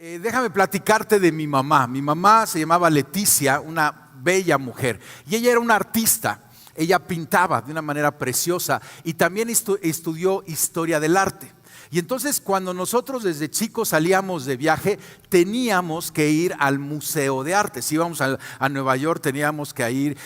Déjame platicarte de mi mamá. Mi mamá se llamaba Leticia, una bella mujer. Y ella era una artista. Ella pintaba de una manera preciosa y también estudió historia del arte. Y entonces cuando nosotros desde chicos salíamos de viaje, teníamos que ir al Museo de Arte. Si íbamos a Nueva York, teníamos que ir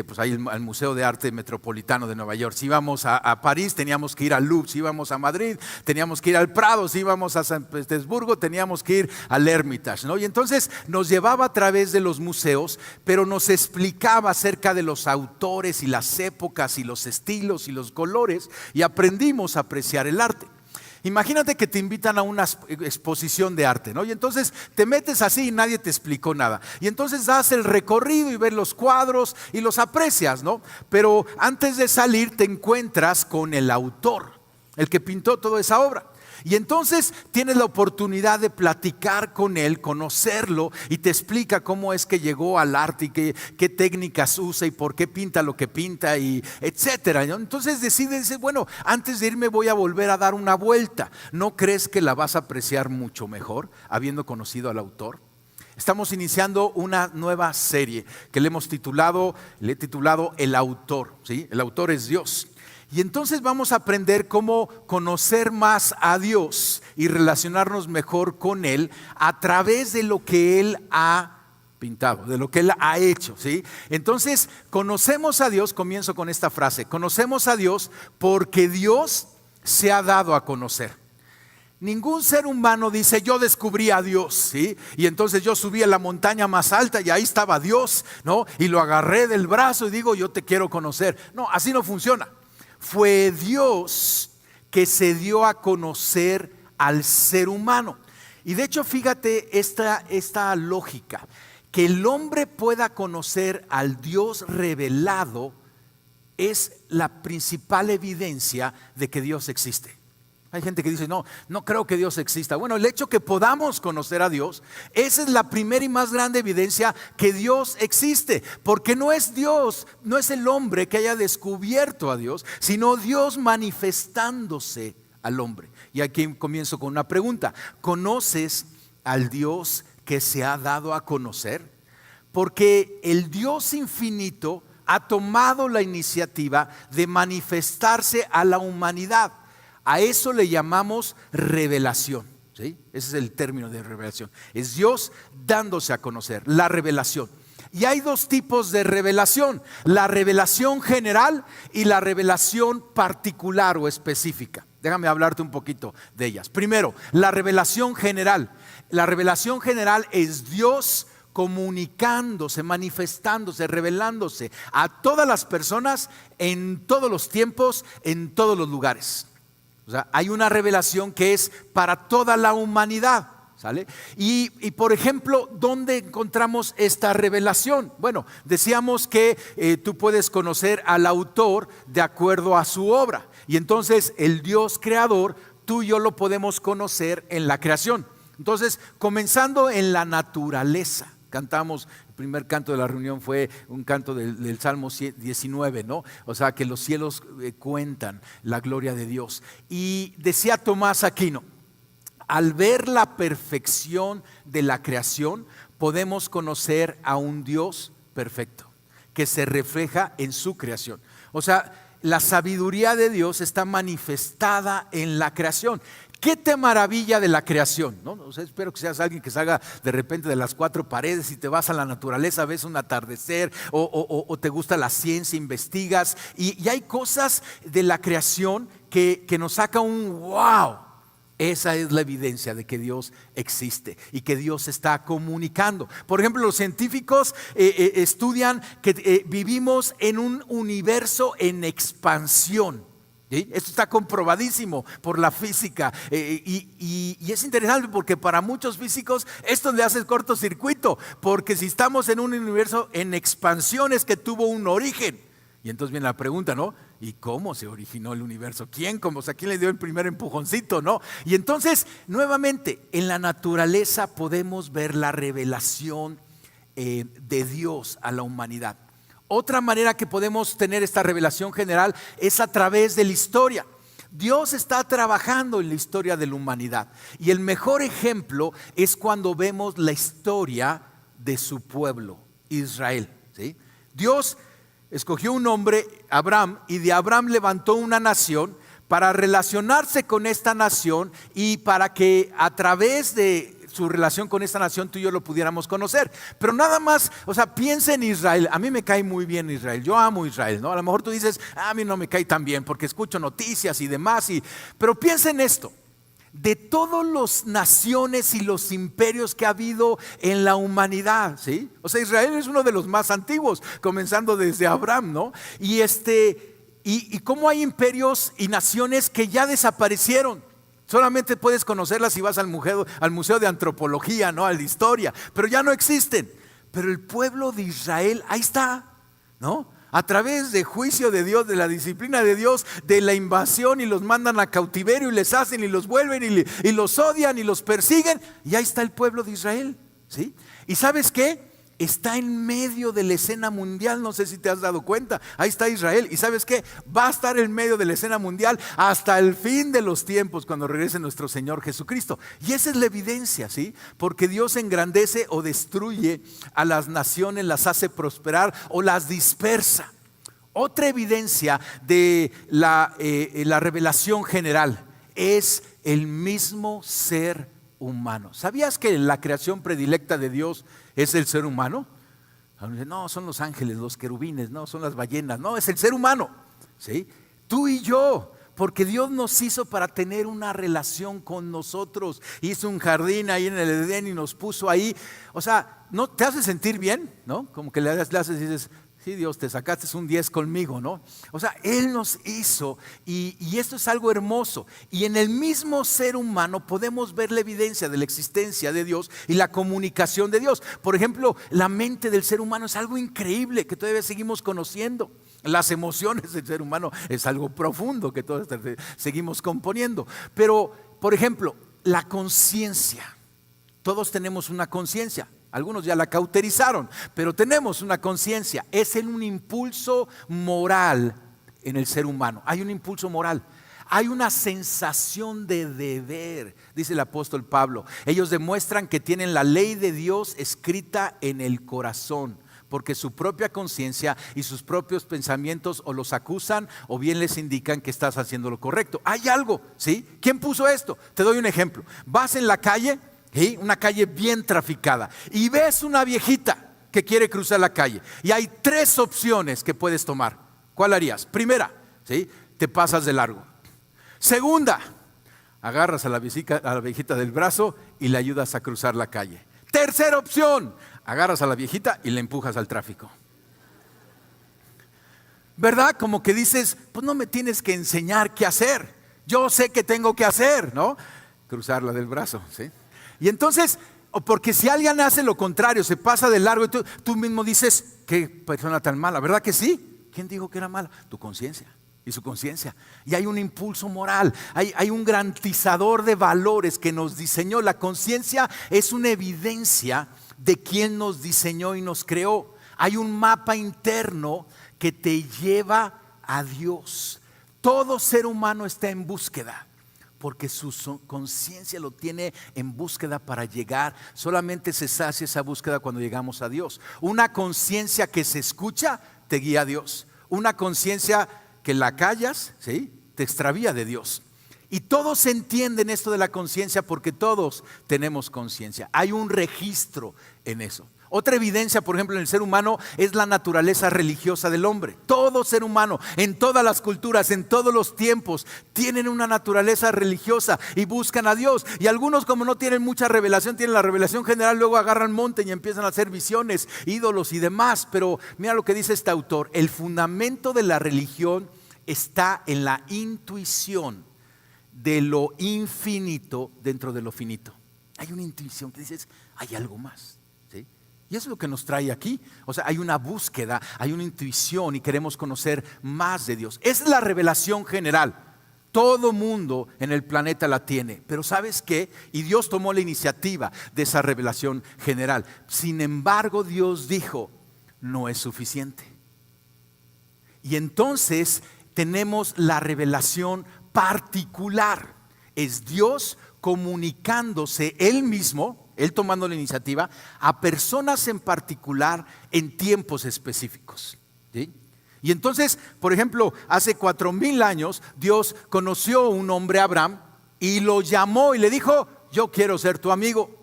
pues ahí al Museo de Arte Metropolitano de Nueva York. Si íbamos a París, teníamos que ir al Louvre. Si íbamos a Madrid, teníamos que ir al Prado. Si íbamos a San Petersburgo, teníamos que ir al Hermitage, ¿no? Y entonces nos llevaba a través de los museos, pero nos explicaba acerca de los autores y las épocas y los estilos y los colores, y aprendimos a apreciar el arte. Imagínate que te invitan a una exposición de arte, ¿no? Y entonces te metes así y nadie te explicó nada. Y entonces das el recorrido y ves los cuadros y los aprecias, ¿no? Pero antes de salir te encuentras con el autor, el que pintó toda esa obra. Y entonces tienes la oportunidad de platicar con él, conocerlo, y te explica cómo es que llegó al arte y qué técnicas usa y por qué pinta lo que pinta, y etcétera. Entonces decides, bueno, antes de irme voy a volver a dar una vuelta. ¿No crees que la vas a apreciar mucho mejor habiendo conocido al autor? Estamos iniciando una nueva serie que le he titulado El Autor, ¿sí? El autor es Dios. Y entonces vamos a aprender cómo conocer más a Dios y relacionarnos mejor con Él a través de lo que Él ha pintado, de lo que Él ha hecho, ¿sí? Entonces, conocemos a Dios, comienzo con esta frase: conocemos a Dios porque Dios se ha dado a conocer. Ningún ser humano dice, yo descubrí a Dios, ¿sí? Y entonces yo subí a la montaña más alta y ahí estaba Dios, ¿no? Y lo agarré del brazo y digo, yo te quiero conocer. No, así no funciona. Fue Dios que se dio a conocer al ser humano. Y de hecho, fíjate esta lógica: que el hombre pueda conocer al Dios revelado es la principal evidencia de que Dios existe. Hay gente que dice, no creo que Dios exista. Bueno, el hecho que podamos conocer a Dios, esa es la primera y más grande evidencia que Dios existe. Porque no es Dios, no es el hombre que haya descubierto a Dios, sino Dios manifestándose al hombre. Y aquí comienzo con una pregunta: ¿conoces al Dios que se ha dado a conocer? Porque el Dios infinito ha tomado la iniciativa de manifestarse a la humanidad. A eso le llamamos revelación, ¿sí? Ese es el término de revelación. Es Dios dándose a conocer, la revelación. Y hay dos tipos de revelación: la revelación general y la revelación particular o específica. Déjame hablarte un poquito de ellas. Primero, la revelación general. La revelación general es Dios comunicándose, manifestándose, revelándose a todas las personas, en todos los tiempos, en todos los lugares. O sea, hay una revelación que es para toda la humanidad, ¿sale? Y por ejemplo, ¿dónde encontramos esta revelación? Bueno, decíamos que tú puedes conocer al autor de acuerdo a su obra. Y entonces el Dios creador, tú y yo lo podemos conocer en la creación. Entonces, comenzando en la naturaleza. Cantamos, el primer canto de la reunión fue un canto del Salmo 19, ¿no? O sea, que los cielos cuentan la gloria de Dios. Y decía Tomás Aquino, al ver la perfección de la creación, podemos conocer a un Dios perfecto, que se refleja en su creación. O sea, la sabiduría de Dios está manifestada en la creación. ¿Qué te maravilla de la creación? ¿No? O sea, espero que seas alguien que salga de repente de las cuatro paredes y te vas a la naturaleza, ves un atardecer o te gusta la ciencia, investigas. Y hay cosas de la creación que nos saca un wow. Esa es la evidencia de que Dios existe y que Dios está comunicando. Por ejemplo, los científicos estudian que vivimos en un universo en expansión. ¿Sí? Esto está comprobadísimo por la física y es interesante porque para muchos físicos esto le hace cortocircuito, porque si estamos en un universo en expansión es que tuvo un origen. Y entonces viene la pregunta, ¿no? ¿Y cómo se originó el universo? ¿Quién? O sea, ¿quién le dio el primer empujoncito, no? Y entonces, nuevamente, en la naturaleza podemos ver la revelación de Dios a la humanidad. Otra manera que podemos tener esta revelación general es a través de la historia. Dios está trabajando en la historia de la humanidad. Y el mejor ejemplo es cuando vemos la historia de su pueblo, Israel, ¿sí? Dios escogió un hombre, Abraham, y de Abraham levantó una nación para relacionarse con esta nación y para que a través de su relación con esta nación tú y yo lo pudiéramos conocer. Pero nada más, o sea, piensa en Israel. A mí me cae muy bien Israel, yo amo Israel, ¿no? A lo mejor tú dices, a mí no me cae tan bien porque escucho noticias y demás, pero piensa en esto. De todas las naciones y los imperios que ha habido en la humanidad, ¿sí? O sea, Israel es uno de los más antiguos, comenzando desde Abraham, ¿no? Y cómo hay imperios y naciones que ya desaparecieron. Solamente puedes conocerlas si vas al museo de antropología, ¿no? Al de historia, pero ya no existen. Pero el pueblo de Israel, ahí está, ¿no? A través de juicio de Dios, de la disciplina de Dios, de la invasión, y los mandan a cautiverio y les hacen y los vuelven y los odian y los persiguen. Y ahí está el pueblo de Israel, ¿sí? ¿Y sabes qué? Está en medio de la escena mundial, no sé si te has dado cuenta. Ahí está Israel, y ¿sabes qué? Va a estar en medio de la escena mundial hasta el fin de los tiempos, cuando regrese nuestro Señor Jesucristo. Y esa es la evidencia, ¿sí? Porque Dios engrandece o destruye a las naciones, las hace prosperar o las dispersa. Otra evidencia de la revelación general es el mismo ser humano. ¿Sabías que la creación predilecta de Dios es el ser humano? No, son los ángeles, los querubines, no, son las ballenas, no, es el ser humano, ¿sí? Tú y yo, porque Dios nos hizo para tener una relación con nosotros. Hizo un jardín ahí en el Edén y nos puso ahí. O sea, ¿no te hace sentir bien? ¿No? Como que le haces y dices, sí, Dios, te sacaste un 10 conmigo, ¿no? O sea, Él nos hizo y esto es algo hermoso. Y en el mismo ser humano podemos ver la evidencia de la existencia de Dios y la comunicación de Dios. Por ejemplo, la mente del ser humano es algo increíble que todavía seguimos conociendo. Las emociones del ser humano es algo profundo que todos seguimos componiendo. Pero, por ejemplo, la conciencia. Todos tenemos una conciencia. Algunos ya la cauterizaron, pero tenemos una conciencia. Es un impulso moral en el ser humano. Hay un impulso moral. Hay una sensación de deber, dice el apóstol Pablo. Ellos demuestran que tienen la ley de Dios escrita en el corazón, porque su propia conciencia y sus propios pensamientos o los acusan o bien les indican que estás haciendo lo correcto. Hay algo, ¿sí? ¿Quién puso esto? Te doy un ejemplo. Vas en la calle, ¿sí? Una calle bien traficada, y ves una viejita que quiere cruzar la calle, y hay 3 opciones que puedes tomar. ¿Cuál harías? Primera, ¿sí? Te pasas de largo. Segunda, agarras a la viejita del brazo y le ayudas a cruzar la calle. Tercera opción, agarras a la viejita y le empujas al tráfico. ¿Verdad? Como que dices, pues no me tienes que enseñar qué hacer. Yo sé qué tengo que hacer, ¿no? Cruzarla del brazo, ¿sí? Y entonces, porque si alguien hace lo contrario, se pasa de largo, y tú mismo dices, qué persona tan mala, ¿verdad que sí? ¿Quién dijo que era mala? Tu conciencia y su conciencia. Y hay un impulso moral, hay un garantizador de valores que nos diseñó. La conciencia es una evidencia de quién nos diseñó y nos creó. Hay un mapa interno que te lleva a Dios. Todo ser humano está en búsqueda, porque su conciencia lo tiene en búsqueda para llegar. Solamente se sacia esa búsqueda cuando llegamos a Dios. Una conciencia que se escucha te guía a Dios. Una conciencia que la callas, ¿sí?, te extravía de Dios. Y todos entienden esto de la conciencia porque todos tenemos conciencia. Hay un registro en eso. Otra evidencia, por ejemplo, en el ser humano es la naturaleza religiosa del hombre. Todo ser humano, en todas las culturas, en todos los tiempos, tienen una naturaleza religiosa y buscan a Dios. Y algunos, como no tienen mucha revelación, tienen la revelación general, luego agarran monte y empiezan a hacer visiones, ídolos y demás. Pero mira lo que dice este autor: el fundamento de la religión está en la intuición de lo infinito dentro de lo finito. Hay una intuición que dices, hay algo más, ¿sí? Y eso es lo que nos trae aquí. O sea, hay una búsqueda, hay una intuición y queremos conocer más de Dios. Esa es la revelación general. Todo mundo en el planeta la tiene. Pero ¿sabes qué? Y Dios tomó la iniciativa de esa revelación general. Sin embargo, Dios dijo, no es suficiente. Y entonces tenemos la revelación particular. Es Dios comunicándose Él mismo, Él tomando la iniciativa, a personas en particular en tiempos específicos. ¿Sí? Y entonces, por ejemplo, hace 4,000 años, Dios conoció a un hombre, Abraham, y lo llamó y le dijo: yo quiero ser tu amigo.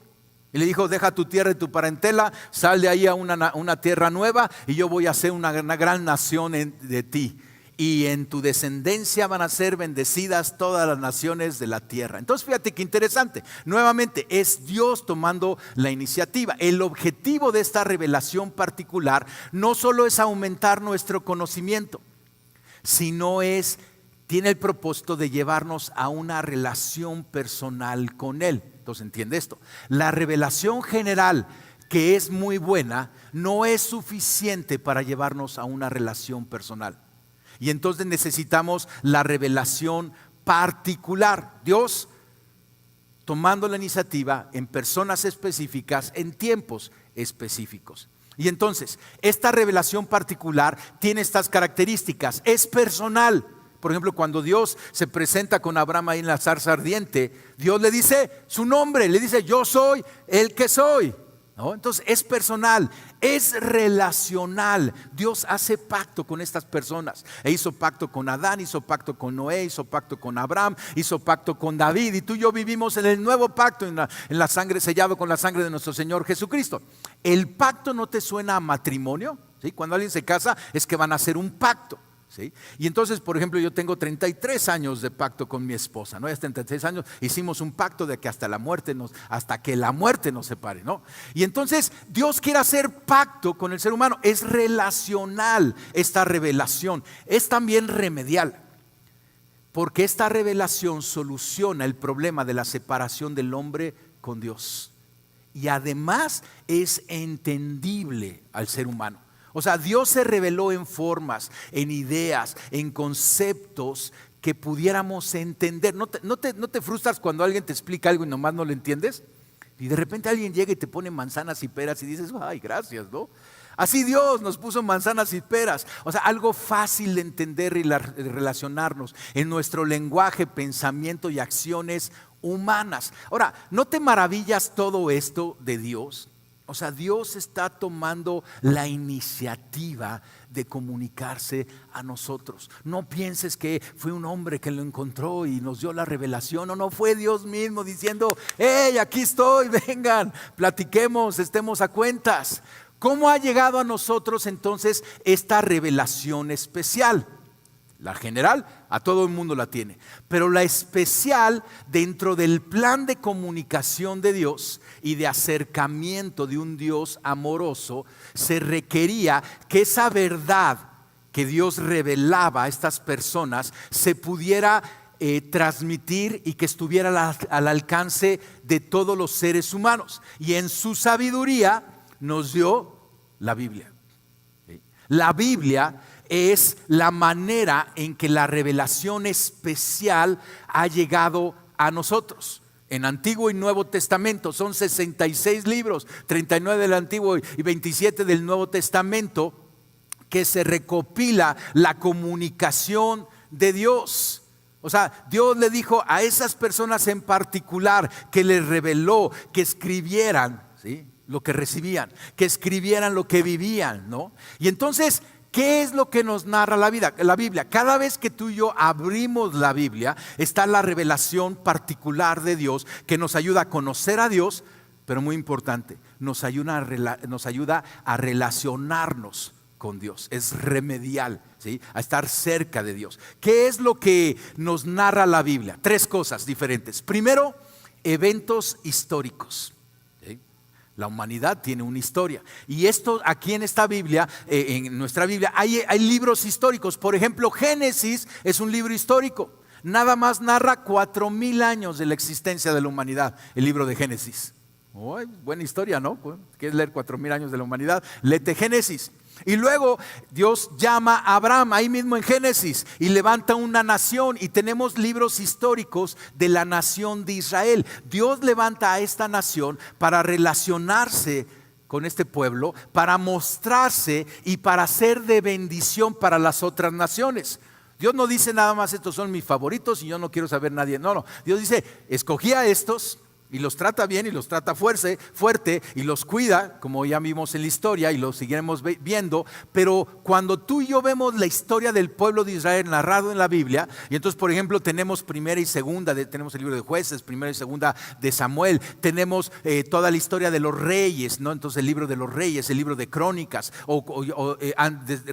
Y le dijo: deja tu tierra y tu parentela, sal de ahí a una tierra nueva, y yo voy a hacer una gran nación de ti. Y en tu descendencia van a ser bendecidas todas las naciones de la tierra. Entonces fíjate qué interesante. Nuevamente es Dios tomando la iniciativa. El objetivo de esta revelación particular no solo es aumentar nuestro conocimiento, sino tiene el propósito de llevarnos a una relación personal con Él. Entonces entiende esto. La revelación general, que es muy buena, no es suficiente para llevarnos a una relación personal. Y entonces necesitamos la revelación particular. Dios tomando la iniciativa en personas específicas, en tiempos específicos. Y entonces, esta revelación particular tiene estas características. Es personal. Por ejemplo, cuando Dios se presenta con Abraham ahí en la zarza ardiente, Dios le dice su nombre, le dice: yo soy el que soy. ¿No? Entonces es personal, es relacional. Dios hace pacto con estas personas. Hizo pacto con Adán, hizo pacto con Noé, hizo pacto con Abraham, hizo pacto con David. Y tú y yo vivimos en el nuevo pacto, en la sangre, sellado con la sangre de nuestro Señor Jesucristo. ¿El pacto no te suena a matrimonio? ¿Sí? Cuando alguien se casa es que van a hacer un pacto. ¿Sí? Y entonces, por ejemplo, yo tengo 33 años de pacto con mi esposa, ¿no? Ya 33 años hicimos un pacto de que hasta que la muerte nos separe, ¿no? Y entonces Dios quiere hacer pacto con el ser humano. Es relacional esta revelación, es también remedial, porque esta revelación soluciona el problema de la separación del hombre con Dios, y además es entendible al ser humano. O sea, Dios se reveló en formas, en ideas, en conceptos que pudiéramos entender. ¿No te frustras cuando alguien te explica algo y nomás no lo entiendes? Y de repente alguien llega y te pone manzanas y peras y dices: ay, gracias, ¿no? Así Dios nos puso manzanas y peras. O sea, algo fácil de entender y relacionarnos en nuestro lenguaje, pensamiento y acciones humanas. Ahora, ¿no te maravillas todo esto de Dios? O sea, Dios está tomando la iniciativa de comunicarse a nosotros. No pienses que fue un hombre que lo encontró y nos dio la revelación. No fue Dios mismo diciendo: hey, aquí estoy, vengan, platiquemos, estemos a cuentas. ¿Cómo ha llegado a nosotros entonces esta revelación especial? La general, a todo el mundo la tiene, pero la especial, dentro del plan de comunicación de Dios y de acercamiento de un Dios amoroso, se requería que esa verdad que Dios revelaba a estas personas se pudiera transmitir y que estuviera al alcance de todos los seres humanos. Y en su sabiduría nos dio la Biblia. ¿Sí? La Biblia es la manera en que la revelación especial ha llegado a nosotros. En Antiguo y Nuevo Testamento son 66 libros, 39 del Antiguo y 27 del Nuevo Testamento, que se recopila la comunicación de Dios. O sea, Dios le dijo a esas personas en particular que les reveló que escribieran, ¿sí?, lo que recibían, que escribieran lo que vivían, ¿no? Y entonces, ¿qué es lo que nos narra la Biblia? Cada vez que tú y yo abrimos la Biblia, está la revelación particular de Dios que nos ayuda a conocer a Dios, pero muy importante, nos ayuda a relacionarnos con Dios. Es remedial, ¿sí?, a estar cerca de Dios. ¿Qué es lo que nos narra la Biblia? 3 cosas diferentes. Primero, eventos históricos. La humanidad tiene una historia. Y esto aquí en esta Biblia, en nuestra Biblia, hay libros históricos. Por ejemplo, Génesis es un libro histórico. Nada más narra 4,000 años de la existencia de la humanidad, el libro de Génesis. Buena historia, ¿no? ¿Quieres leer 4,000 años de la humanidad? Léete Génesis. Y luego Dios llama a Abraham ahí mismo en Génesis y levanta una nación, y tenemos libros históricos de la nación de Israel. Dios levanta a esta nación para relacionarse con este pueblo, para mostrarse y para ser de bendición para las otras naciones. Dios no dice nada más estos son mis favoritos y yo no quiero saber nadie. No, Dios dice, escogí a estos y los trata bien y los trata fuerte y los cuida, como ya vimos en la historia y lo seguiremos viendo. Pero cuando tú y yo vemos la historia del pueblo de Israel narrado en la Biblia, y entonces por ejemplo tenemos primera y segunda, tenemos el libro de Jueces, primera y segunda de Samuel, tenemos toda la historia de los reyes, ¿no? Entonces el libro de los reyes, el libro de Crónicas,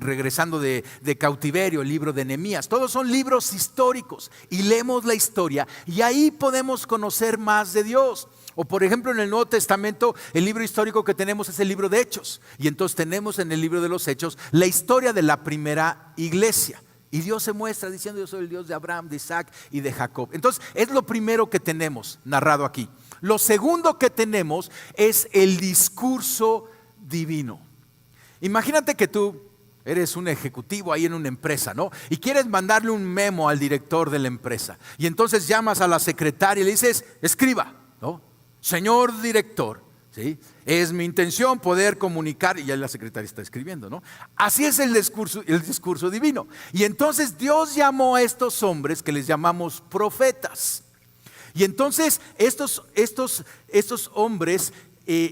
regresando de cautiverio, el libro de Nehemías, todos son libros históricos y leemos la historia y ahí podemos conocer más de Dios. O por ejemplo en el Nuevo Testamento el libro histórico que tenemos es el libro de Hechos, y entonces tenemos en el libro de los Hechos la historia de la primera iglesia, y Dios se muestra diciendo yo soy el Dios de Abraham, de Isaac y de Jacob. Entonces es lo primero que tenemos narrado aquí. Lo segundo que tenemos es el discurso divino. Imagínate que tú eres un ejecutivo ahí en una empresa, ¿no? Y quieres mandarle un memo al director de la empresa, y entonces llamas a la secretaria y le dices, escriba, ¿no? Señor director, ¿sí? Es mi intención poder comunicar, y ya la secretaria está escribiendo, ¿no? Así es el discurso divino. Y entonces Dios llamó a estos hombres que les llamamos profetas. Y entonces estos hombres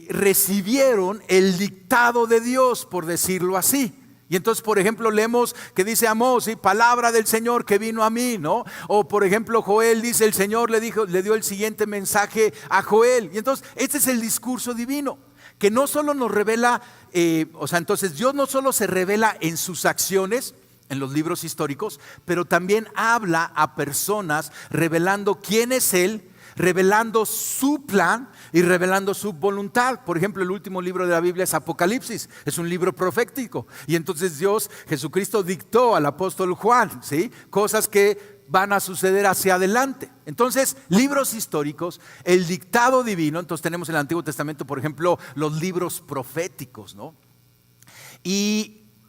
recibieron el dictado de Dios, por decirlo así. Y entonces, por ejemplo, leemos que dice Amós, ¿sí? Palabra del Señor que vino a mí, ¿no? O por ejemplo, Joel dice, el Señor le dio el siguiente mensaje a Joel. Y entonces, este es el discurso divino, que no solo nos revela, entonces Dios no solo se revela en sus acciones, en los libros históricos, pero también habla a personas revelando quién es Él, revelando su plan y revelando su voluntad. Por ejemplo, el último libro de la Biblia es Apocalipsis, es un libro profético, y entonces Jesucristo dictó al apóstol Juan, ¿sí? Cosas que van a suceder hacia adelante. Entonces, libros históricos, el dictado divino. Entonces tenemos en el Antiguo Testamento, por ejemplo, los libros proféticos, ¿no?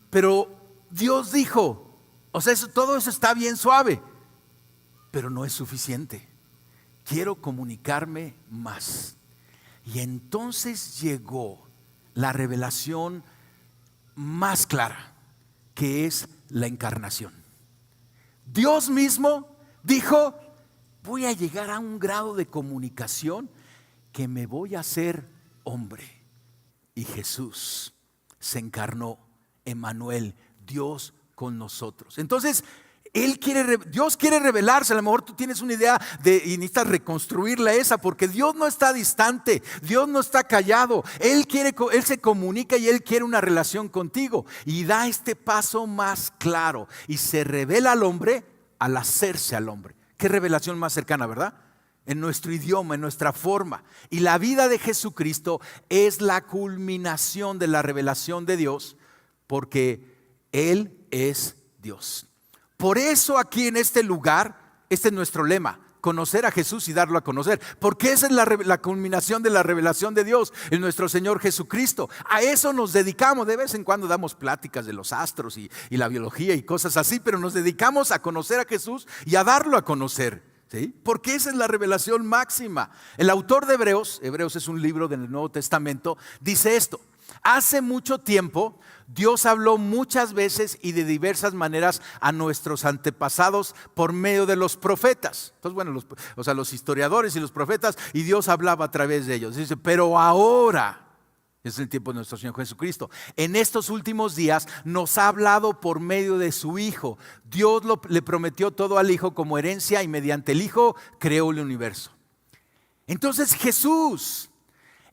Pero Dios dijo, todo eso está bien suave, pero no es suficiente. Quiero comunicarme más. Y entonces llegó la revelación más clara, que es la encarnación. Dios mismo dijo, voy a llegar a un grado de comunicación que me voy a hacer hombre. Y Jesús se encarnó, Emmanuel, Dios con nosotros. Entonces, Dios quiere revelarse. A lo mejor tú tienes una idea y necesitas reconstruirla esa, porque Dios no está distante, Dios no está callado. Él se comunica y Él quiere una relación contigo, y da este paso más claro y se revela al hombre al hacerse al hombre. Qué revelación más cercana, ¿verdad? En nuestro idioma, en nuestra forma. Y la vida de Jesucristo es la culminación de la revelación de Dios, porque Él es Dios. Por eso aquí en este lugar, este es nuestro lema: conocer a Jesús y darlo a conocer, porque esa es la culminación de la revelación de Dios en nuestro Señor Jesucristo. A eso nos dedicamos. De vez en cuando damos pláticas de los astros y la biología y cosas así, pero nos dedicamos a conocer a Jesús y a darlo a conocer, ¿sí? Porque esa es la revelación máxima. El autor de Hebreos es un libro del Nuevo Testamento, dice esto: hace mucho tiempo Dios habló muchas veces y de diversas maneras a nuestros antepasados por medio de los profetas. Entonces, bueno, los historiadores y los profetas, y Dios hablaba a través de ellos. Dice, pero ahora, es el tiempo de nuestro Señor Jesucristo, en estos últimos días nos ha hablado por medio de su Hijo. Dios le prometió todo al Hijo como herencia, y mediante el Hijo creó el universo. Entonces Jesús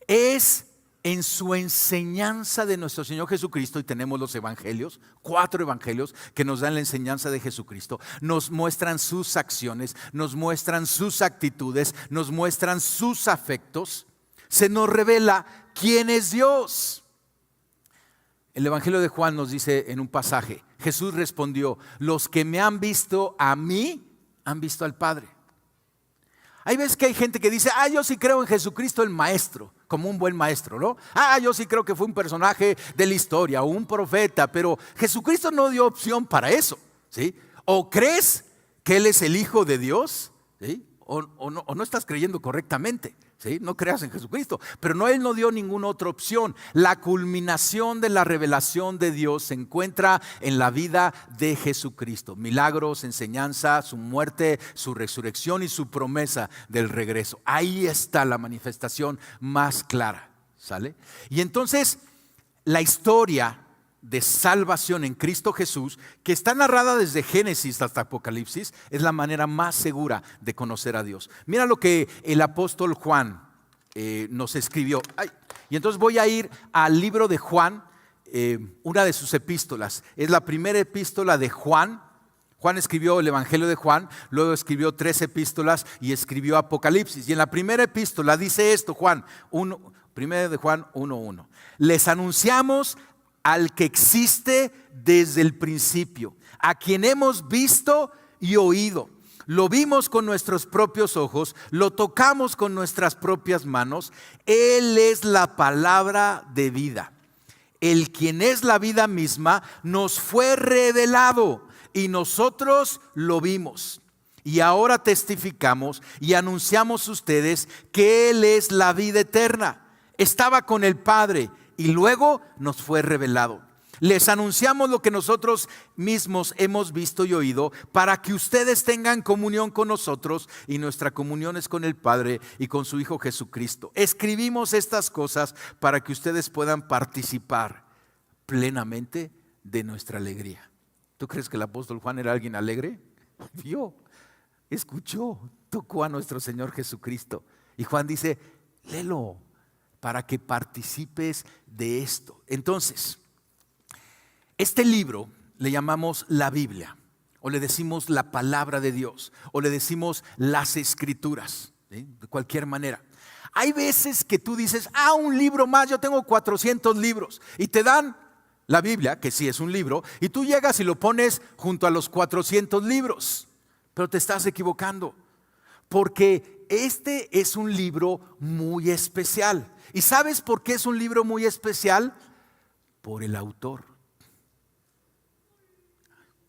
es, en su enseñanza de nuestro Señor Jesucristo, y tenemos los evangelios, 4 evangelios que nos dan la enseñanza de Jesucristo, nos muestran sus acciones, nos muestran sus actitudes, nos muestran sus afectos, se nos revela quién es Dios. El evangelio de Juan nos dice en un pasaje, Jesús respondió: los que me han visto a mí, han visto al Padre. Hay veces que hay gente que dice, yo sí creo en Jesucristo el maestro, como un buen maestro, ¿no? Yo sí creo que fue un personaje de la historia o un profeta, pero Jesucristo no dio opción para eso, ¿sí? O crees que Él es el Hijo de Dios, ¿sí? O no estás creyendo correctamente, ¿Sí? No creas en Jesucristo, pero Él no dio ninguna otra opción. La culminación de la revelación de Dios se encuentra en la vida de Jesucristo. Milagros, enseñanza, su muerte, su resurrección y su promesa del regreso. Ahí está la manifestación más clara, ¿sale? Y entonces la historia de salvación en Cristo Jesús, que está narrada desde Génesis hasta Apocalipsis, es la manera más segura de conocer a Dios. Mira lo que el apóstol Juan nos escribió. Y entonces voy a ir al libro de Juan, una de sus epístolas. Es la primera epístola de Juan. Juan escribió el Evangelio de Juan, luego escribió 3 epístolas y escribió Apocalipsis. Y en la primera epístola dice esto, Juan 1, primera de Juan 1:1. Les anunciamos al que existe desde el principio, a quien hemos visto y oído. Lo vimos con nuestros propios ojos, lo tocamos con nuestras propias manos. Él es la palabra de vida. El quien es la vida misma nos fue revelado y nosotros lo vimos. Y ahora testificamos y anunciamos a ustedes que Él es la vida eterna. Estaba con el Padre y luego nos fue revelado. Les anunciamos lo que nosotros mismos hemos visto y oído para que ustedes tengan comunión con nosotros, y nuestra comunión es con el Padre y con su Hijo Jesucristo. Escribimos estas cosas para que ustedes puedan participar plenamente de nuestra alegría. ¿Tú crees que el apóstol Juan era alguien alegre? Vio, escuchó, tocó a nuestro Señor Jesucristo. Y Juan dice, léelo para que participes de esto. Entonces, este libro le llamamos la Biblia, o le decimos la palabra de Dios, o le decimos las Escrituras, ¿sí? De cualquier manera. Hay veces que tú dices, un libro más, yo tengo 400 libros, y te dan la Biblia, que sí es un libro, y tú llegas y lo pones junto a los 400 libros, pero te estás equivocando, porque este es un libro muy especial. ¿Y sabes por qué es un libro muy especial? Por el autor.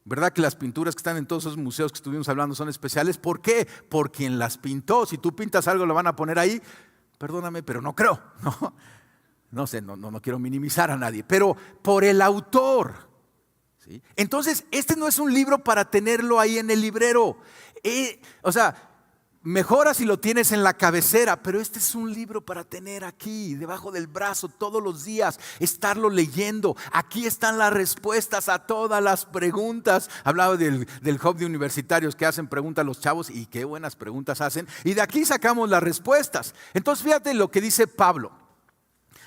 ¿Verdad que las pinturas que están en todos esos museos que estuvimos hablando son especiales? ¿Por qué? Por quien las pintó. Si tú pintas algo, lo van a poner ahí. Perdóname, pero no creo. No sé, no quiero minimizar a nadie, pero por el autor. ¿Sí? Entonces, este no es un libro para tenerlo ahí en el librero. Mejora si lo tienes en la cabecera, pero este es un libro para tener aquí, debajo del brazo, todos los días, estarlo leyendo. Aquí están las respuestas a todas las preguntas. Hablaba del hub de universitarios que hacen preguntas a los chavos, y qué buenas preguntas hacen. Y de aquí sacamos las respuestas. Entonces, fíjate lo que dice Pablo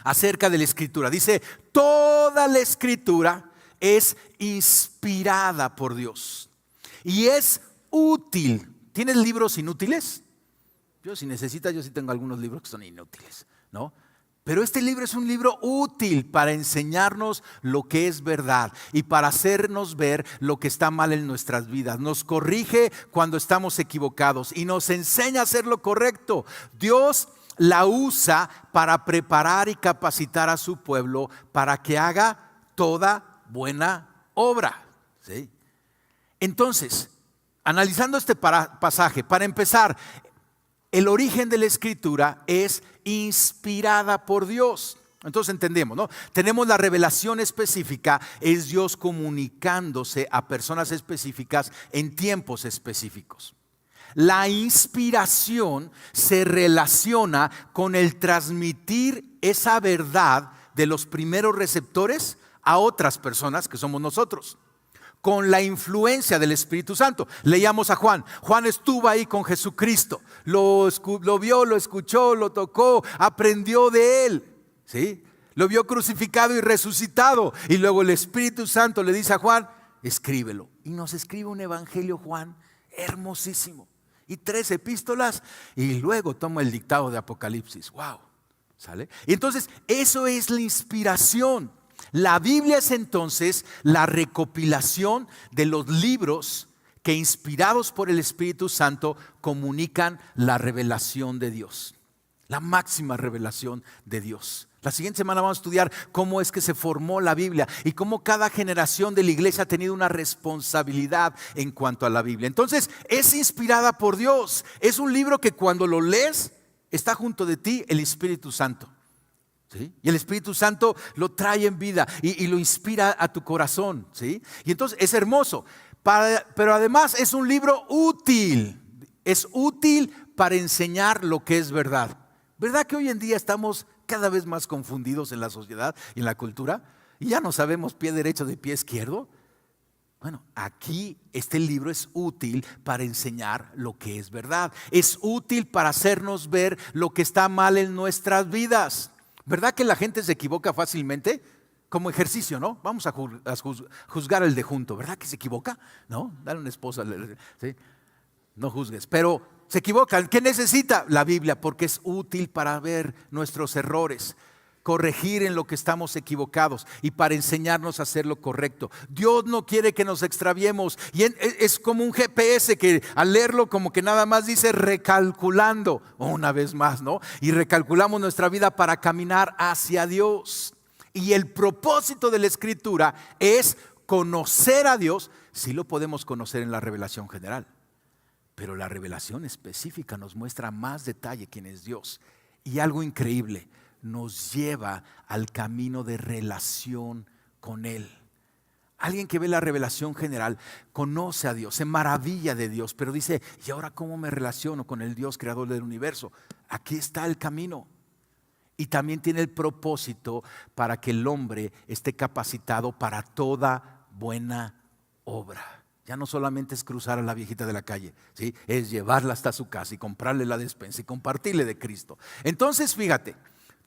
acerca de la Escritura. Dice, toda la Escritura es inspirada por Dios y es útil. ¿Tienes libros inútiles? Yo, si necesitas, yo sí tengo algunos libros que son inútiles, ¿no? Pero este libro es un libro útil para enseñarnos lo que es verdad y para hacernos ver lo que está mal en nuestras vidas. Nos corrige cuando estamos equivocados y nos enseña a hacer lo correcto. Dios la usa para preparar y capacitar a su pueblo para que haga toda buena obra, ¿sí? Entonces, analizando este pasaje, para empezar, el origen de la Escritura es inspirada por Dios. Entonces entendemos, ¿no? Tenemos la revelación específica, es Dios comunicándose a personas específicas en tiempos específicos. La inspiración se relaciona con el transmitir esa verdad de los primeros receptores a otras personas, que somos nosotros, con la influencia del Espíritu Santo. Leíamos a Juan. Juan estuvo ahí con Jesucristo, lo vio, lo escuchó, lo tocó, aprendió de él, ¿sí? Lo vio crucificado y resucitado, y luego el Espíritu Santo le dice a Juan, escríbelo. Y nos escribe un evangelio, Juan, hermosísimo, y 3 epístolas, y luego toma el dictado de Apocalipsis. Wow, ¿sale? Y entonces eso es la inspiración. La Biblia es entonces la recopilación de los libros que, inspirados por el Espíritu Santo, comunican la revelación de Dios, la máxima revelación de Dios. La siguiente semana vamos a estudiar cómo es que se formó la Biblia y cómo cada generación de la iglesia ha tenido una responsabilidad en cuanto a la Biblia. Entonces, es inspirada por Dios. Es un libro que cuando lo lees está junto de ti el Espíritu Santo. ¿Sí? Y el Espíritu Santo lo trae en vida y lo inspira a tu corazón, ¿sí? Y entonces es hermoso, pero además es un libro útil. Es útil para enseñar lo que es verdad. ¿Verdad que hoy en día estamos cada vez más confundidos en la sociedad y en la cultura? Y ya no sabemos pie derecho de pie izquierdo. Bueno, aquí este libro es útil para enseñar lo que es verdad. Es útil para hacernos ver lo que está mal en nuestras vidas. ¿Verdad que la gente se equivoca fácilmente? Como ejercicio, ¿no? Vamos a juzgar al de junto. ¿Verdad que se equivoca? ¿No? Dale una esposa, ¿sí? No juzgues, pero se equivocan. ¿Qué necesita? La Biblia, porque es útil para ver nuestros errores, corregir en lo que estamos equivocados y para enseñarnos a hacer lo correcto. Dios no quiere que nos extraviemos y es como un GPS que al leerlo como que nada más dice recalculando una vez más, ¿no? Y recalculamos nuestra vida para caminar hacia Dios. Y el propósito de la Escritura es conocer a Dios. Sí lo podemos conocer en la revelación general, pero la revelación específica nos muestra más detalle quién es Dios. Y algo increíble, nos lleva al camino de relación con Él. Alguien que ve la revelación general conoce a Dios, se maravilla de Dios, pero dice, ¿y ahora cómo me relaciono con el Dios creador del universo? Aquí está el camino. Y también tiene el propósito para que el hombre esté capacitado para toda buena obra. Ya no solamente es cruzar a la viejita de la calle, ¿sí? Es llevarla hasta su casa y comprarle la despensa y compartirle de Cristo. Entonces fíjate,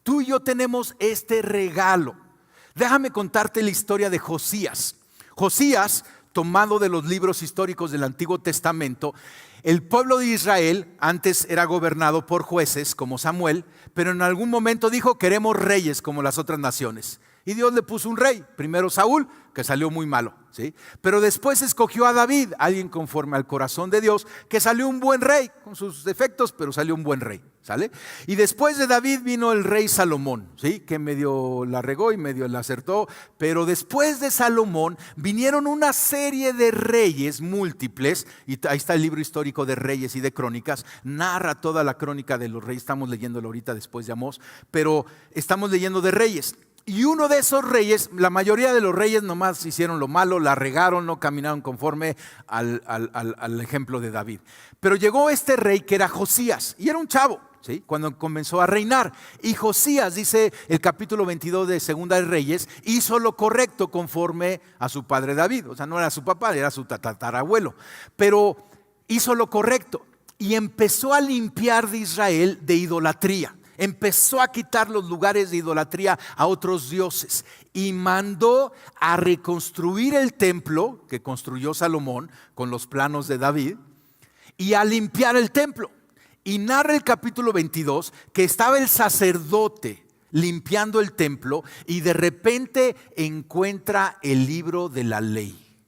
tú y yo tenemos este regalo. Déjame contarte la historia de Josías. Josías, tomado de los libros históricos del Antiguo Testamento, el pueblo de Israel antes era gobernado por jueces como Samuel, pero en algún momento dijo, queremos reyes como las otras naciones. Y Dios le puso un rey, primero Saúl, que salió muy malo, ¿sí? Pero después escogió a David, alguien conforme al corazón de Dios, que salió un buen rey, con sus defectos, pero salió un buen rey, ¿sale? Y después de David vino el rey Salomón, ¿sí? Que medio la regó y medio la acertó, pero después de Salomón vinieron una serie de reyes múltiples, y ahí está el libro histórico de Reyes y de Crónicas, narra toda la crónica de los reyes, estamos leyéndolo ahorita después de Amós, pero estamos leyendo de reyes. Y uno de esos reyes, la mayoría de los reyes nomás hicieron lo malo, la regaron, no caminaron conforme al ejemplo de David. Pero llegó este rey que era Josías y era un chavo, ¿sí? Cuando comenzó a reinar. Y Josías, dice el capítulo 22 de Segunda de Reyes, hizo lo correcto conforme a su padre David. O sea, no era su papá, era su tatarabuelo. Pero hizo lo correcto y empezó a limpiar de Israel de idolatría. Empezó a quitar los lugares de idolatría a otros dioses y mandó a reconstruir el templo que construyó Salomón con los planos de David y a limpiar el templo. Y narra el capítulo 22 que estaba el sacerdote limpiando el templo y de repente encuentra el libro de la ley.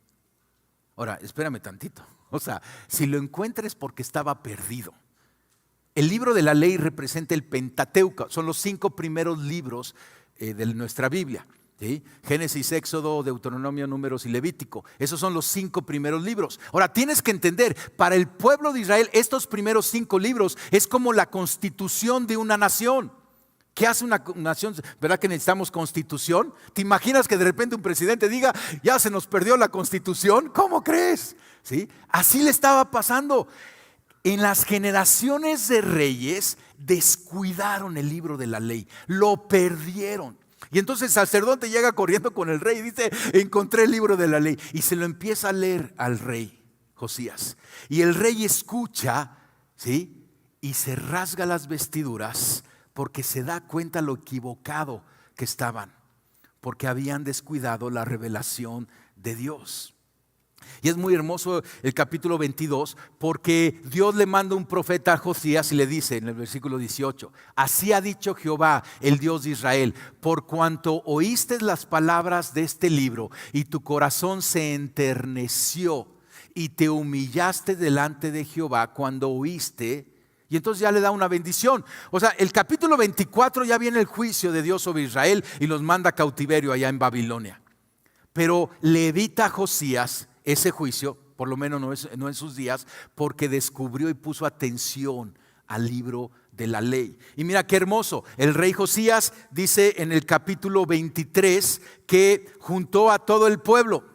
Ahora, espérame tantito. O sea, si lo encuentra es porque estaba perdido. El libro de la ley representa el Pentateuco, son los 5 primeros libros de nuestra Biblia, ¿sí? Génesis, Éxodo, Deuteronomio, Números y Levítico. Esos son los 5 primeros libros. Ahora tienes que entender, para el pueblo de Israel estos primeros 5 libros es como la constitución de una nación. ¿Qué hace una nación? ¿Verdad que necesitamos constitución? ¿Te imaginas que de repente un presidente diga, ya se nos perdió la constitución? ¿Cómo crees? ¿Sí? Así le estaba pasando. En las generaciones de reyes descuidaron el libro de la ley, lo perdieron. Y entonces el sacerdote llega corriendo con el rey y dice, encontré el libro de la ley. Y se lo empieza a leer al rey Josías. Y el rey escucha, ¿sí? Y se rasga las vestiduras porque se da cuenta lo equivocado que estaban, porque habían descuidado la revelación de Dios. Y es muy hermoso el capítulo 22 porque Dios le manda un profeta a Josías y le dice en el versículo 18, así ha dicho Jehová, el Dios de Israel, por cuanto oíste las palabras de este libro y tu corazón se enterneció y te humillaste delante de Jehová cuando oíste. Y entonces ya le da una bendición. O sea, el capítulo 24 ya viene el juicio de Dios sobre Israel y los manda a cautiverio allá en Babilonia. Pero le evita a Josías ese juicio, por lo menos no en sus días, porque descubrió y puso atención al libro de la ley. Y mira qué hermoso, el rey Josías dice en el capítulo 23 que juntó a todo el pueblo.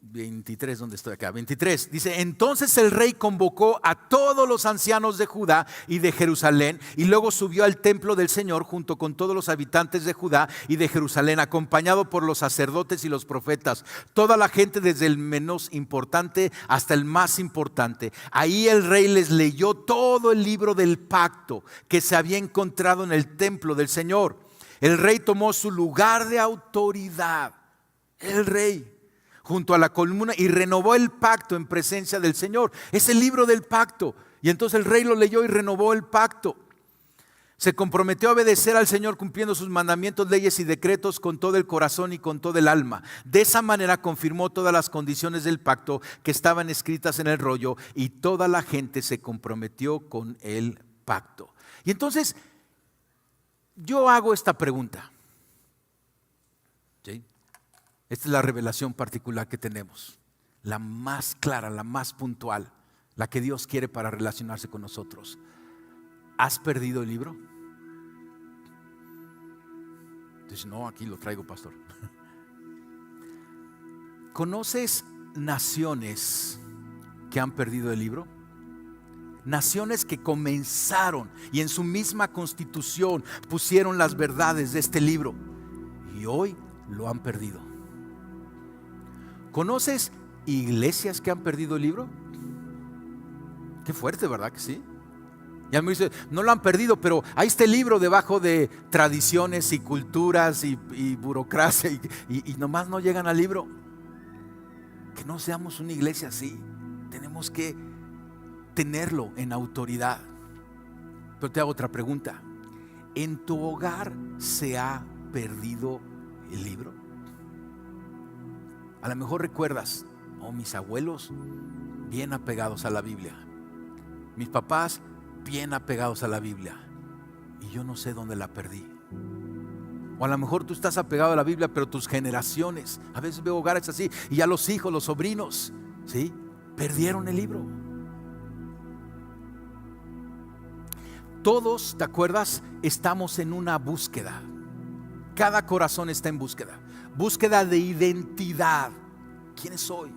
23, ¿dónde estoy acá? 23, dice: entonces el rey convocó a todos los ancianos de Judá y de Jerusalén, y luego subió al templo del Señor junto con todos los habitantes de Judá y de Jerusalén, acompañado por los sacerdotes y los profetas, toda la gente desde el menos importante hasta el más importante. Ahí el rey les leyó todo el libro del pacto que se había encontrado en el templo del Señor. El rey tomó su lugar de autoridad, el rey, junto a la columna, y renovó el pacto en presencia del Señor. Es el libro del pacto. Y entonces el rey lo leyó y renovó el pacto. Se comprometió a obedecer al Señor cumpliendo sus mandamientos, leyes y decretos con todo el corazón y con todo el alma. De esa manera confirmó todas las condiciones del pacto que estaban escritas en el rollo, y toda la gente se comprometió con el pacto. Y entonces yo hago esta pregunta. ¿Sí? Esta es la revelación particular que tenemos, la más clara, la más puntual, la que Dios quiere para relacionarse con nosotros. ¿Has perdido el libro? Dices: no, aquí lo traigo, pastor. ¿Conoces naciones que han perdido el libro? Naciones que comenzaron y en su misma constitución pusieron las verdades de este libro y hoy lo han perdido. ¿Conoces iglesias que han perdido el libro? Qué fuerte, ¿verdad que sí? Ya me dice: no lo han perdido, pero ahí está el libro debajo de tradiciones y culturas y burocracia y nomás no llegan al libro. Que no seamos una iglesia así. Tenemos que tenerlo en autoridad. Pero te hago otra pregunta: ¿en tu hogar se ha perdido el libro? A lo mejor recuerdas: mis abuelos bien apegados a la Biblia, mis papás bien apegados a la Biblia, y yo no sé dónde la perdí. O a lo mejor tú estás apegado a la Biblia, pero tus generaciones, a veces veo hogares así, y ya los hijos, los sobrinos, ¿sí?, perdieron el libro. Todos, ¿te acuerdas? Estamos en una búsqueda. Cada corazón está en búsqueda. Búsqueda de identidad. ¿Quién soy?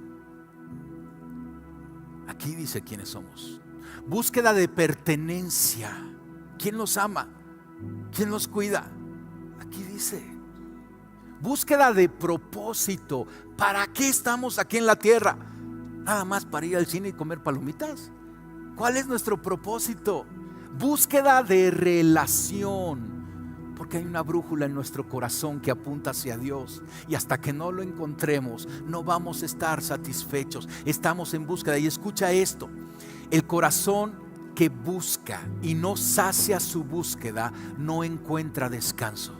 Aquí dice quiénes somos. Búsqueda de pertenencia. ¿Quién los ama? ¿Quién los cuida? Aquí dice. Búsqueda de propósito. ¿Para qué estamos aquí en la tierra? ¿Nada más para ir al cine y comer palomitas? ¿Cuál es nuestro propósito? Búsqueda de relación. Porque hay una brújula en nuestro corazón que apunta hacia Dios, y hasta que no lo encontremos no vamos a estar satisfechos. Estamos en búsqueda. Y escucha esto: el corazón que busca y no sacia su búsqueda no encuentra descanso.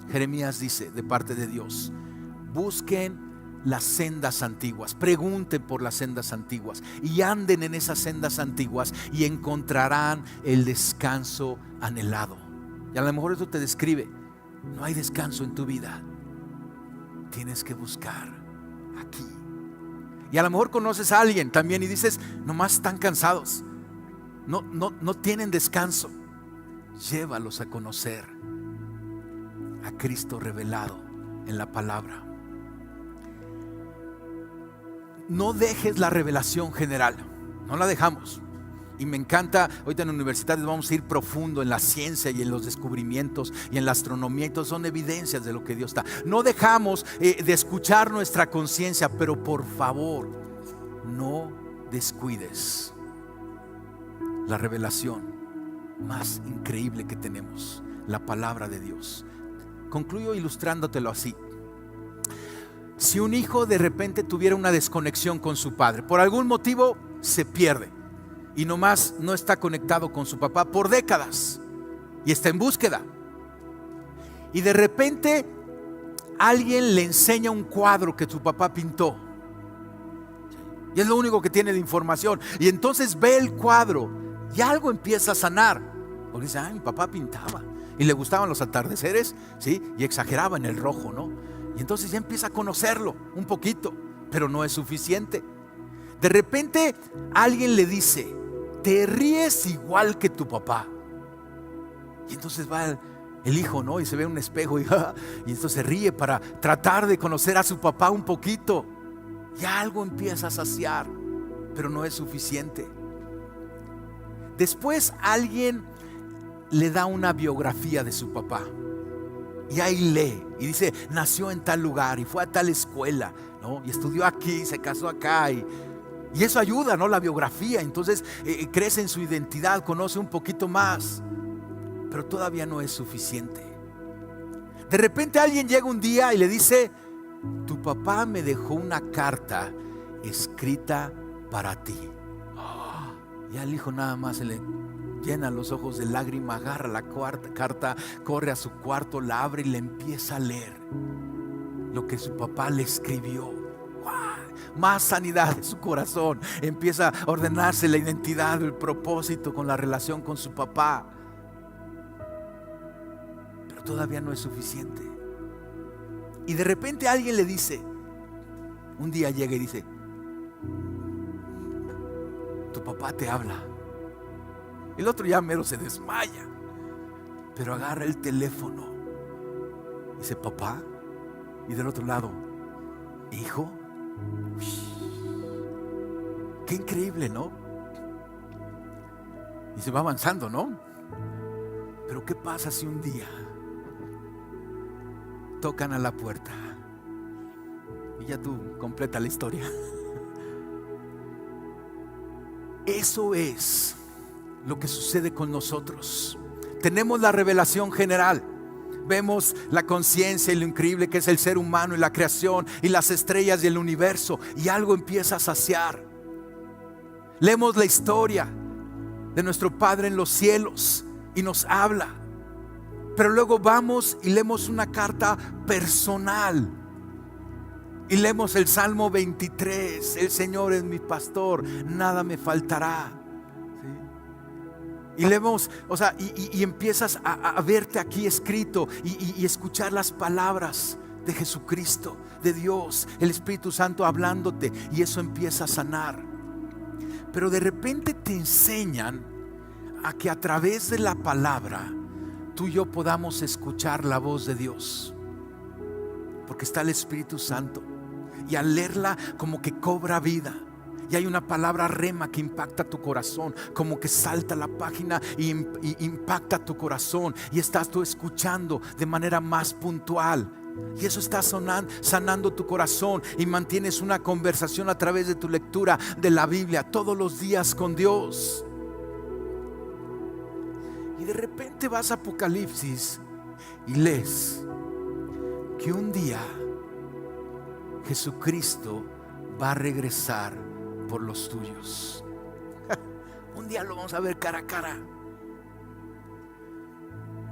Jeremías dice de parte de Dios: busquen las sendas antiguas, pregunten por las sendas antiguas y anden en esas sendas antiguas y encontrarán el descanso anhelado. Y a lo mejor eso te describe. No hay descanso en tu vida. Tienes que buscar aquí. Y a lo mejor conoces a alguien también y dices: nomás están cansados, no tienen descanso. Llévalos a conocer a Cristo revelado en la palabra. No dejes la revelación general. No la dejamos. Y me encanta, ahorita en la universidad vamos a ir profundo en la ciencia y en los descubrimientos y en la astronomía, y todo son evidencias de lo que Dios está. No dejamos de escuchar nuestra conciencia, pero por favor, no descuides la revelación más increíble que tenemos, la palabra de Dios. Concluyo ilustrándotelo así. Si un hijo de repente tuviera una desconexión con su padre, por algún motivo se pierde y nomás no está conectado con su papá por décadas y está en búsqueda, y de repente alguien le enseña un cuadro que su papá pintó y es lo único que tiene de información, y entonces ve el cuadro y algo empieza a sanar, porque dice: mi papá pintaba y le gustaban los atardeceres, ¿sí?, y exageraba en el rojo, ¿no? Y entonces ya empieza a conocerlo un poquito, pero no es suficiente. De repente alguien le dice: te ríes igual que tu papá. Y entonces va el hijo, ¿no? Y se ve en un espejo y entonces se ríe para tratar de conocer a su papá un poquito. Y algo empieza a saciar, pero no es suficiente. Después alguien le da una biografía de su papá. Y ahí lee y dice, nació en tal lugar y fue a tal escuela, ¿no? Y estudió aquí, se casó acá y eso ayuda, ¿no? La biografía. Entonces crece en su identidad, conoce un poquito más. Pero todavía no es suficiente. De repente alguien llega un día y le dice, tu papá me dejó una carta escrita para ti. Y al hijo nada más se le llenan los ojos de lágrimas, agarra la carta, corre a su cuarto, la abre y le empieza a leer lo que su papá le escribió. Más sanidad en su corazón. Empieza a ordenarse la identidad, el propósito con la relación con su papá. Pero todavía no es suficiente. Y de repente alguien le dice, un día llega y dice, tu papá te habla. El otro ya mero se desmaya, pero agarra el teléfono. Dice, papá. Y del otro lado, hijo. Qué increíble, ¿no? Y se va avanzando, ¿no? Pero ¿qué pasa si un día tocan a la puerta? Y ya tú completa la historia. Eso es lo que sucede con nosotros. Tenemos la revelación general. Vemos la conciencia y lo increíble que es el ser humano y la creación y las estrellas y el universo. Y algo empieza a saciar. Leemos la historia de nuestro Padre en los cielos y nos habla. Pero luego vamos y leemos una carta personal. Y leemos el Salmo 23. El Señor es mi pastor, nada me faltará. Y leemos, y empiezas a verte aquí escrito y escuchar las palabras de Jesucristo, de Dios, el Espíritu Santo hablándote, y eso empieza a sanar. Pero de repente te enseñan a que a través de la palabra tú y yo podamos escuchar la voz de Dios, porque está el Espíritu Santo, y al leerla como que cobra vida. Y hay una palabra rema que impacta tu corazón, como que salta la página y impacta tu corazón, y estás tú escuchando de manera más puntual. Y eso está sanando tu corazón, y mantienes una conversación a través de tu lectura de la Biblia todos los días con Dios. Y de repente vas a Apocalipsis y lees que un día Jesucristo va a regresar por los tuyos. Un día lo vamos a ver cara a cara.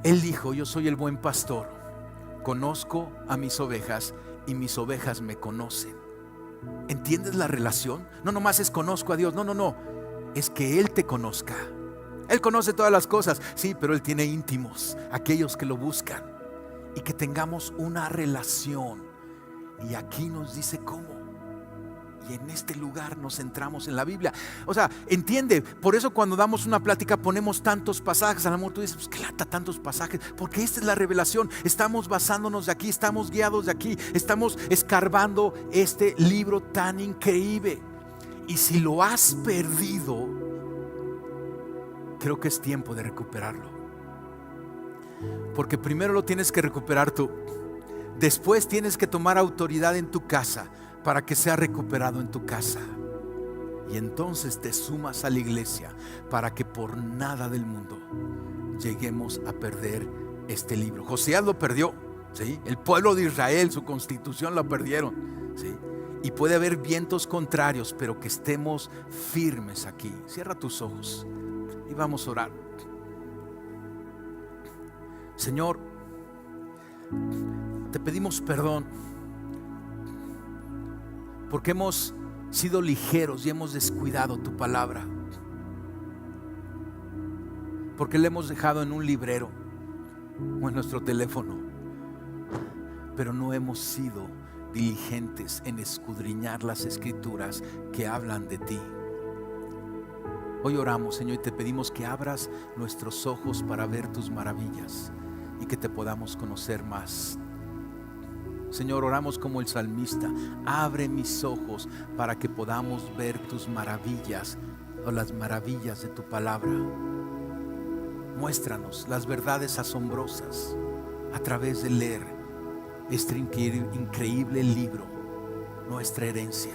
Él dijo, yo soy el buen pastor, conozco a mis ovejas y mis ovejas me conocen. ¿Entiendes la relación? No nomás es conozco a Dios, no, es que Él te conozca. Él conoce todas las cosas, sí, pero Él tiene íntimos, aquellos que lo buscan, y que tengamos una relación. Y aquí nos dice cómo. Y en este lugar nos centramos en la Biblia. Entiende, por eso cuando damos una plática ponemos tantos pasajes. A lo mejor tú dices, pues qué lata tantos pasajes, porque esta es la revelación. Estamos basándonos de aquí, estamos guiados de aquí, estamos escarbando este libro tan increíble. Y si lo has perdido, creo que es tiempo de recuperarlo. Porque primero lo tienes que recuperar tú. Después tienes que tomar autoridad en tu casa para que sea recuperado en tu casa. Y entonces te sumas a la iglesia para que por nada del mundo lleguemos a perder este libro. Josías lo perdió, ¿sí? El pueblo de Israel, su constitución lo perdieron, ¿sí? Y puede haber vientos contrarios, pero que estemos firmes aquí. Cierra tus ojos y vamos a orar. Señor, te pedimos perdón porque hemos sido ligeros y hemos descuidado tu palabra, porque la hemos dejado en un librero o en nuestro teléfono, pero no hemos sido diligentes en escudriñar las escrituras que hablan de ti. Hoy oramos, Señor, y te pedimos que abras nuestros ojos para ver tus maravillas y que te podamos conocer más. Señor, oramos como el salmista: abre mis ojos para que podamos ver tus maravillas, o las maravillas de tu palabra. Muéstranos las verdades asombrosas a través de leer este increíble libro, nuestra herencia.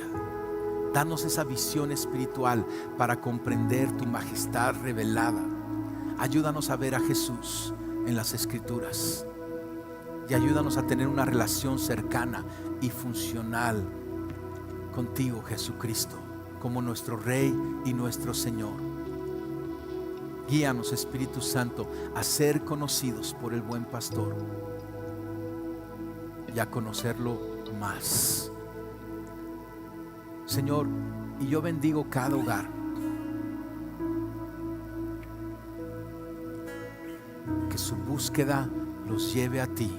Danos esa visión espiritual para comprender tu majestad revelada. Ayúdanos a ver a Jesús en las Escrituras y ayúdanos a tener una relación cercana y funcional contigo, Jesucristo, como nuestro Rey y nuestro Señor. Guíanos, Espíritu Santo, a ser conocidos por el buen pastor y a conocerlo más. Señor, y yo bendigo cada hogar. Que su búsqueda los lleve a ti,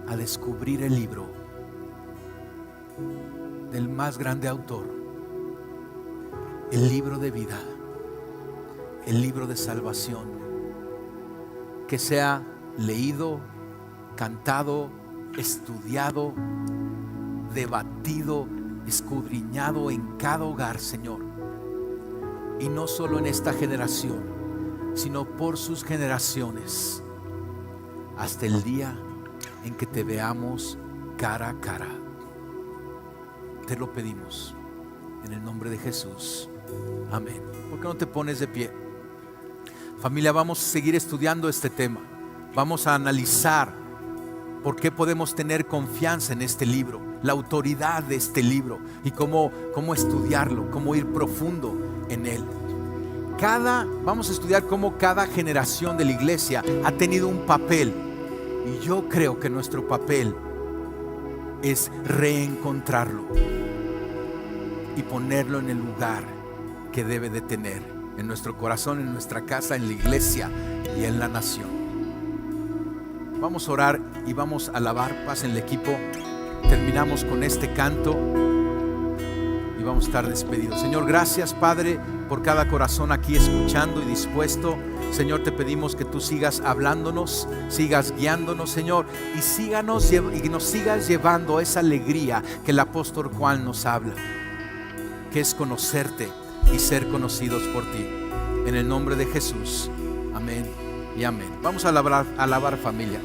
a descubrir el libro del más grande autor, el libro de vida, el libro de salvación, que sea leído, cantado, estudiado, debatido, escudriñado en cada hogar, Señor, y no solo en esta generación, sino por sus generaciones, hasta el día en que te veamos cara a cara. Te lo pedimos en el nombre de Jesús, amén. ¿Por qué no te pones de pie? Familia, vamos a seguir estudiando este tema. Vamos a analizar por qué podemos tener confianza en este libro, la autoridad de este libro y cómo estudiarlo, cómo ir profundo en él. Vamos a estudiar cómo cada generación de la iglesia ha tenido un papel, y yo creo que nuestro papel es reencontrarlo y ponerlo en el lugar que debe de tener, en nuestro corazón, en nuestra casa, en la iglesia y en la nación. Vamos a orar y vamos a alabar. Pasen el equipo. Terminamos con este canto y vamos a estar despedidos. Señor, gracias, Padre, por cada corazón aquí escuchando y dispuesto. Señor, te pedimos que tú sigas hablándonos, sigas guiándonos, Señor, y nos sigas llevando a esa alegría que el apóstol Juan nos habla, que es conocerte y ser conocidos por ti. En el nombre de Jesús, amén y amén. Vamos a alabar, familia.